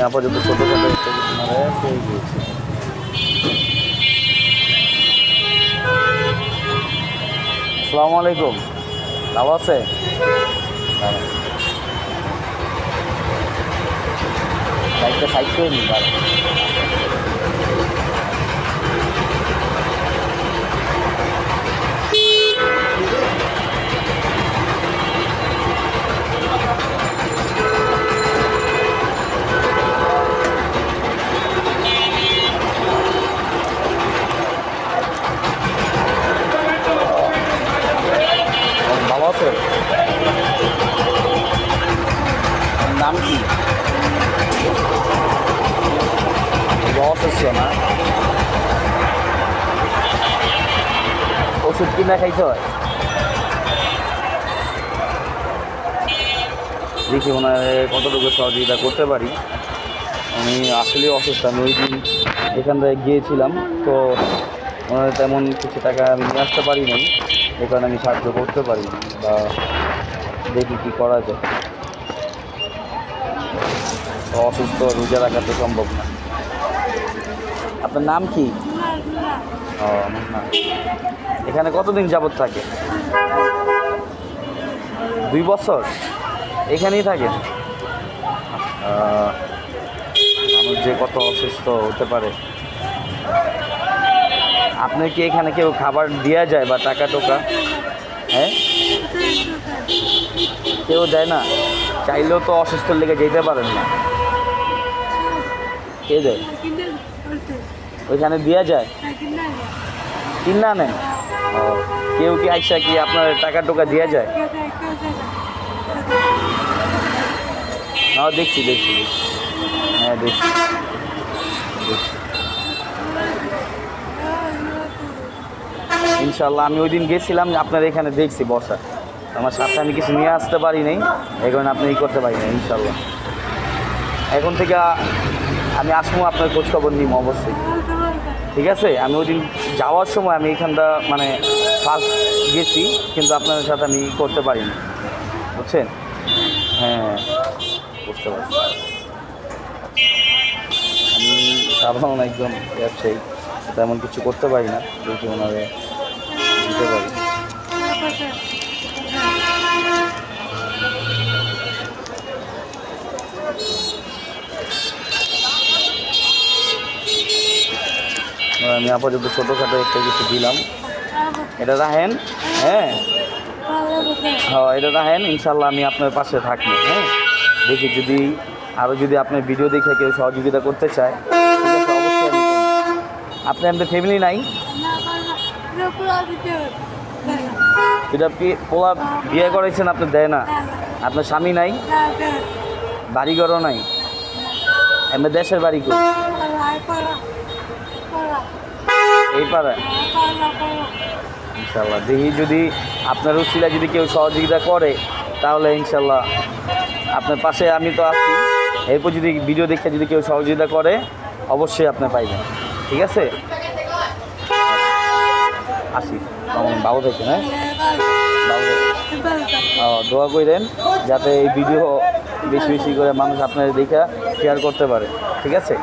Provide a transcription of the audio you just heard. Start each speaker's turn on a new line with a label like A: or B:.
A: আপাতত ছোটোখাটো একটা পেয়ে গিয়েছি। আসসালামু আলাইকুম, ভালো আছে? বাইকটা সাইড করে নিন। ভালো আছে? নাম কি? অসুস্থ না? ওষুধ কিনা খাইতে হয়? দেখি ওনার কতটুকু সহযোগিতা করতে পারি। আমি আসলে অসুস্থ। আমি ওই দিন এখান থেকে গিয়েছিলাম, তো ওনার তেমন কিছু টাকা আমি নিয়ে আসতে পারি নাই, এই কারণে আমি সাহায্য করতে পারি বা দেখি কী করা যায়। অসুস্থ রোজা রাখা তো সম্ভব না। আপনার নাম কি? ও না, এখানে কতদিন যাবত থাকে? 2 বছর এখানেই থাকে। মানুষ যে কত অসুস্থ হতে পারে। আপনার কি এখানে কেউ খাবার দেওয়া যায় বা টাকা টোকা? হ্যাঁ, কেউ দেয় না? চাইলেও তো অসুস্থর লেগে যেতে পারেন না। কে দেয়? ওইখানে দেওয়া যায়? কিনা নেন? ও, কেউ কি আইসা কি আপনার টাকা টোকা দেওয়া যায়? দেখছি। হ্যাঁ, দেখছি। ইনশাল্লাহ আমি ওই দিন গেছিলাম, আপনার এখানে দেখছি বসা। আমার সাথে আমি কিছু নিয়ে আসতে পারি নাই, এই কারণে আপনি করতে পারি না। ইনশাল্লাহ এখন থেকে আমি আসবো, আপনার খোঁজখবর নিব অবশ্যই। ঠিক আছে? আমি ওই দিন যাওয়ার সময় আমি এখানটা মানে ফার্স্ট গেছি, কিন্তু আপনাদের সাথে আমি করতে পারিনি, বুঝছেন? হ্যাঁ, বুঝতে পারছি। আমি সাধারণ একজন ব্যবসায়ী, তেমন কিছু করতে পারি না, দেখি ওনারে দিতে পারি। আমি আপাতত ছোটোখাটো একটা কিছু দিলাম, এটা রাখেন। হ্যাঁ, এটা রাখেন। ইনশাল্লাহ আমি আপনার পাশে থাকি। হ্যাঁ, দেখি যদি আরও যদি আপনার ভিডিও দেখে কেউ সহযোগিতা করতে চায়, ঠিক আছে, অবশ্যই আমি করব। আপনি আপনার ফ্যামিলি নাই? এটা পোলা বিয়ে করেছেন, আপনি দেয় না? আপনার স্বামী নাই? বাড়িঘরও নাই? এমনি দেশের বাড়ি কই? এই পাড়ায়? ইনশাল্লাহ দেখি যদি আপনার উছিলা যদি কেউ সহযোগিতা করে, তাহলে ইনশাল্লাহ আপনার পাশে আমি তো আছি। এরপর যদি ভিডিও দেখে যদি কেউ সহযোগিতা করে, অবশ্যই আপনি পাইবেন। ঠিক আছে, আসি। ভালো থাকেন। হ্যাঁ, ভালো থাকেন। দোয়া করেন যাতে এই ভিডিও বেশি বেশি করে মানুষ আপনাদের দেখে শেয়ার করতে পারে। ঠিক আছে।